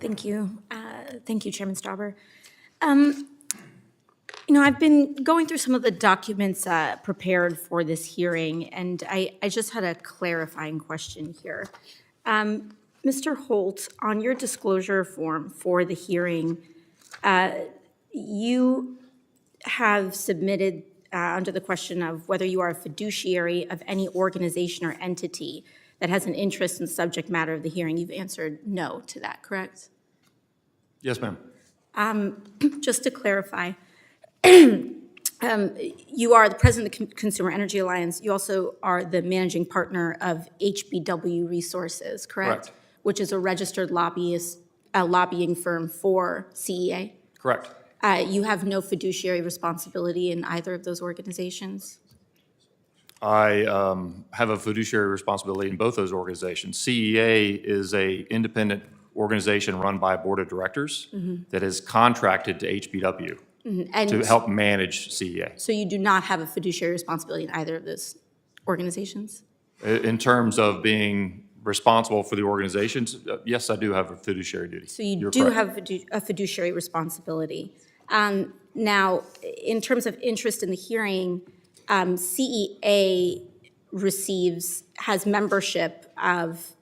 Thank you. Thank you, Chairman Stauber. I've been going through some of the documents prepared for this hearing, and I just had a clarifying question here. Mr. Holt, on your disclosure form for the hearing, you have submitted under the question of whether you are a fiduciary of any organization or entity that has an interest in the subject matter of the hearing. You've answered no to that, correct? Yes, ma'am. Just to clarify, you are the president of the Consumer Energy Alliance. You also are the managing partner of HBW Resources, correct? Correct. Which is a registered lobbying firm for CEA? Correct. You have no fiduciary responsibility in either of those organizations? I have a fiduciary responsibility in both those organizations. CEA is a independent organization run by a board of directors that is contracted to HBW to help manage CEA. So you do not have a fiduciary responsibility in either of those organizations? In terms of being responsible for the organizations, yes, I do have a fiduciary duty. So you You're do correct. have a fiduciary responsibility. Now, in terms of interest in the hearing, CEA has membership of,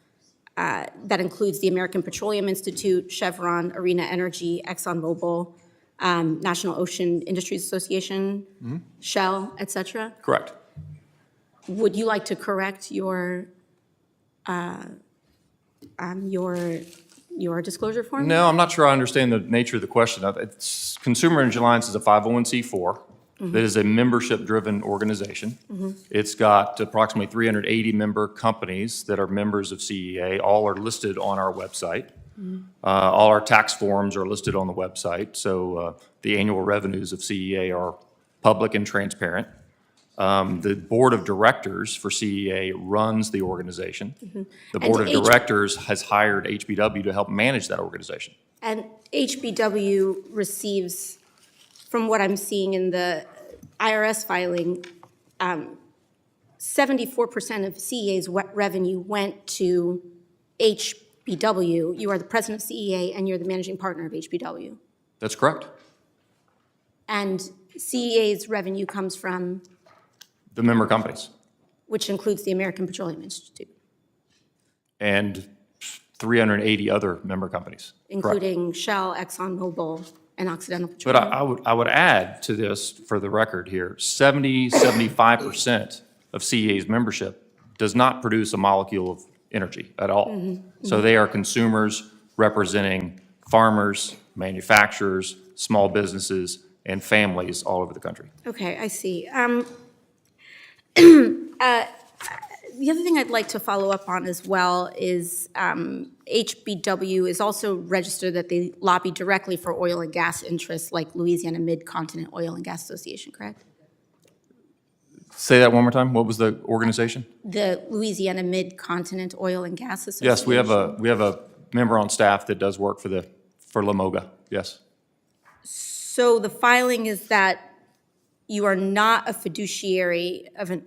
that includes the American Petroleum Institute, Chevron, Arena Energy, ExxonMobil, National Ocean Industries Association, Shell, et cetera. Correct. Would you like to correct your disclosure form? No, I'm not sure I understand the nature of the question. Consumer Energy Alliance is a 501c4 that is a membership-driven organization. It's got approximately 380 member companies that are members of CEA. All are listed on our website. All our tax forms are listed on the website, so the annual revenues of CEA are public and transparent. The board of directors for CEA runs the organization. The board of directors has hired HBW to help manage that organization. And HBW receives, from what I'm seeing in the IRS filing, 74% of CEA's revenue went to HBW. You are the president of CEA and you're the managing partner of HBW. That's correct. And CEA's revenue comes from? The member companies. Which includes the American Petroleum Institute. And 380 other member companies. Including Correct. Shell, ExxonMobil, and Occidental But Petroleum. I would add to this, for the record here, 75% of CEA's membership does not produce a molecule of energy at all. So they are consumers representing farmers, manufacturers, small businesses, and families all over the country. Okay, I see. The other thing I'd like to follow up on as well is HBW is also registered that they lobby directly for oil and gas interests like Louisiana Mid-Continent Oil and Gas Association, correct? Say that one more time. What was the organization? The Louisiana Mid-Continent Oil and Gas Association. Yes, we have a member on staff that does work for LaMoga. Yes. So the filing is that you are not a fiduciary of an,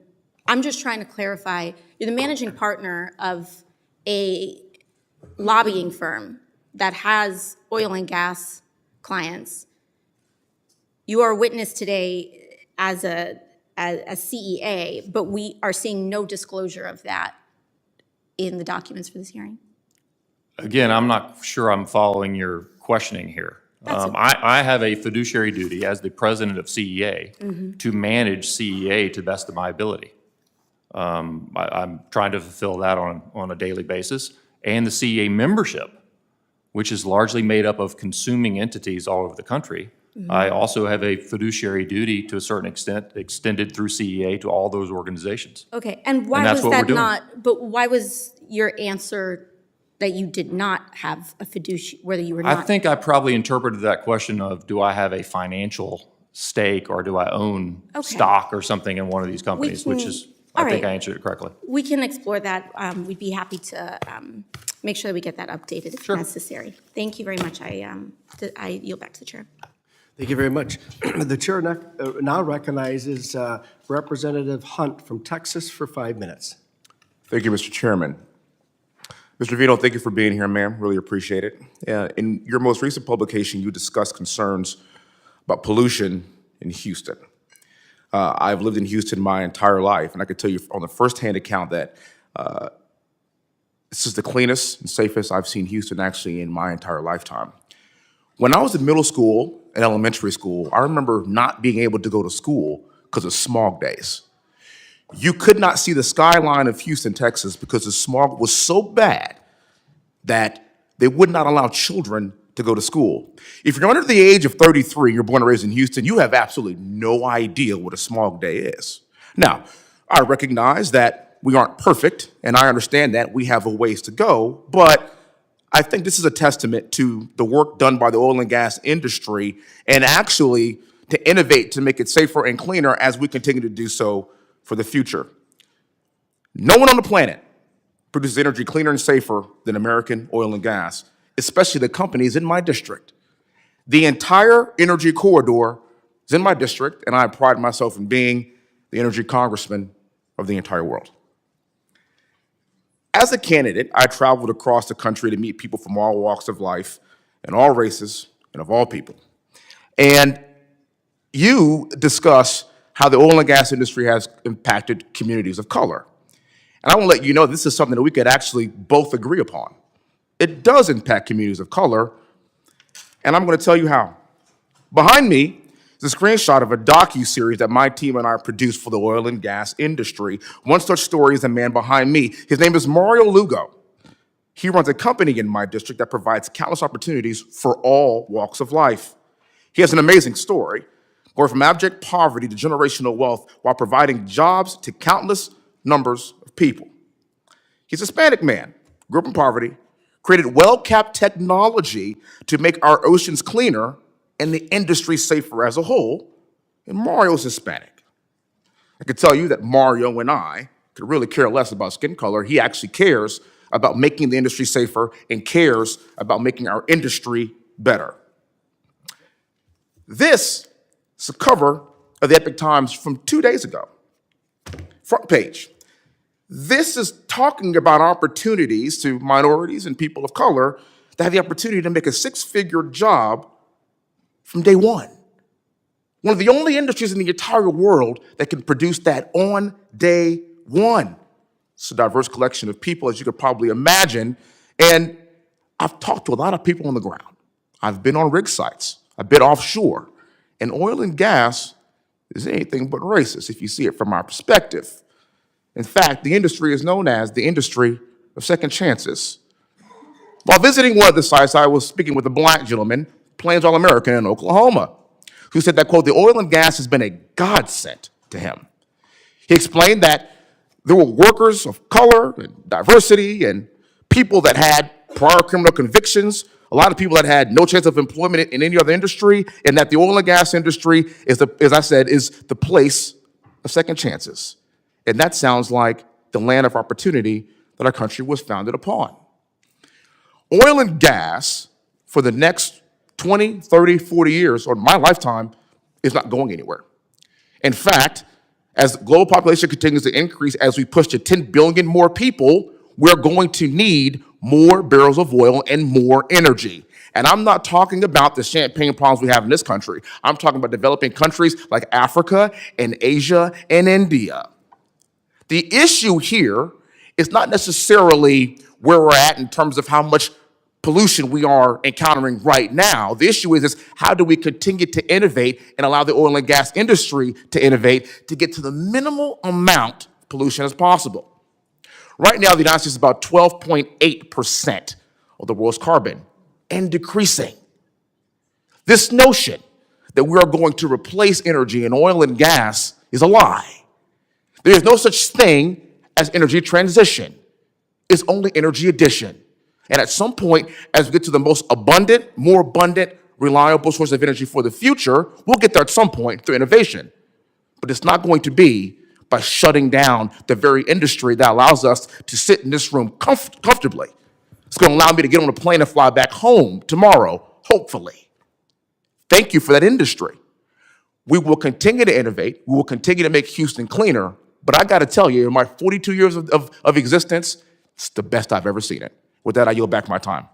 I'm just trying to clarify, you're the managing partner of a lobbying firm that has oil and gas clients. You are a witness today as a CEA, but we are seeing no disclosure of that in the documents for this hearing. Again, I'm not sure I'm following your questioning here. I have a fiduciary duty as the president of CEA to manage CEA to the best of my ability. I'm trying to fulfill that on a daily basis. And the CEA membership, which is largely made up of consuming entities all over the country, I also have a fiduciary duty to a certain extent extended through CEA to all those organizations. Okay, and why was that not, but why was your answer that you did not have a fiduciary, whether you were not? I think I probably interpreted that question of, do I have a financial stake or do I own stock or something in one of these companies, which is, I think I answered it correctly. We can explore that. We'd be happy to make sure that we get that updated if necessary. Thank you very much. I yield back to the chair. Thank you very much. The chair now recognizes Representative Hunt from Texas for 5 minutes. Thank you, Mr. Chairman. Mr. Vino, thank you for being here, ma'am. Really appreciate it. In your most recent publication, you discussed concerns about pollution in Houston. I've lived in Houston my entire life, and I can tell you on the firsthand account that this is the cleanest and safest I've seen Houston actually in my entire lifetime. When I was in middle school and elementary school, I remember not being able to go to school because of smog days. You could not see the skyline of Houston, Texas, because the smog was so bad that they would not allow children to go to school. If you're under the age of 33 and you're born and raised in Houston, you have absolutely no idea what a smog day is. Now, I recognize that we aren't perfect, and I understand that we have a ways to go, but I think this is a testament to the work done by the oil and gas industry and actually to innovate to make it safer and cleaner as we continue to do so for the future. No one on the planet produces energy cleaner and safer than American oil and gas, especially the companies in my district. The entire energy corridor is in my district, and I pride myself in being the energy congressman of the entire world. As a candidate, I traveled across the country to meet people from all walks of life and all races and of all people. And you discuss how the oil and gas industry has impacted communities of color. And I want to let you know this is something that we could actually both agree upon. It does impact communities of color, and I'm going to tell you how. Behind me is a screenshot of a docu-series that my team and I produced for the oil and gas industry. One such story is the man behind me. His name is Mario Lugo. He runs a company in my district that provides countless opportunities for all walks of life. He has an amazing story, going from abject poverty to generational wealth while providing jobs to countless numbers of people. He's a Hispanic man, grew up in poverty, created well-capped technology to make our oceans cleaner and the industry safer as a whole, and Mario's Hispanic. I can tell you that Mario and I could really care less about skin color. He actually cares about making the industry safer and cares about making our industry better. This is a cover of the Epic Times from 2 days ago. Front page. This is talking about opportunities to minorities and people of color that have the opportunity to make a six-figure job from day one. One of the only industries in the entire world that can produce that on day one. It's a diverse collection of people, as you could probably imagine, and I've talked to a lot of people on the ground. I've been on rig sites. I've been offshore. And oil and gas is anything but racist if you see it from our perspective. In fact, the industry is known as the industry of second chances. While visiting one of the sites, I was speaking with a black gentleman, Plains All-American in Oklahoma, who said that, quote, the oil and gas has been a godsend to him. He explained that there were workers of color and diversity and people that had prior criminal convictions, a lot of people that had no chance of employment in any other industry, and that the oil and gas industry is, as I said, is the place of second chances. And that sounds like the land of opportunity that our country was founded upon. Oil and gas for the next 20, 30, 40 years, or my lifetime, is not going anywhere. In fact, as the global population continues to increase, as we push to 10 billion more people, we're going to need more barrels of oil and more energy. And I'm not talking about the champagne problems we have in this country. I'm talking about developing countries like Africa and Asia and India. The issue here is not necessarily where we're at in terms of how much pollution we are encountering right now. The issue is how do we continue to innovate and allow the oil and gas industry to innovate to get to the minimal amount of pollution as possible. Right now, the United States is about 12.8% of the world's carbon and decreasing. This notion that we are going to replace energy in oil and gas is a lie. There is no such thing as energy transition. It's only energy addition. And at some point, as we get to the most abundant, more abundant, reliable source of energy for the future, we'll get there at some point through innovation. But it's not going to be by shutting down the very industry that allows us to sit in this room comfortably. It's going to allow me to get on a plane and fly back home tomorrow, hopefully. Thank you for that industry. We will continue to innovate. We will continue to make Houston cleaner. But I got to tell you, in my 42 years of existence, it's the best I've ever seen it. With that, I yield back my time.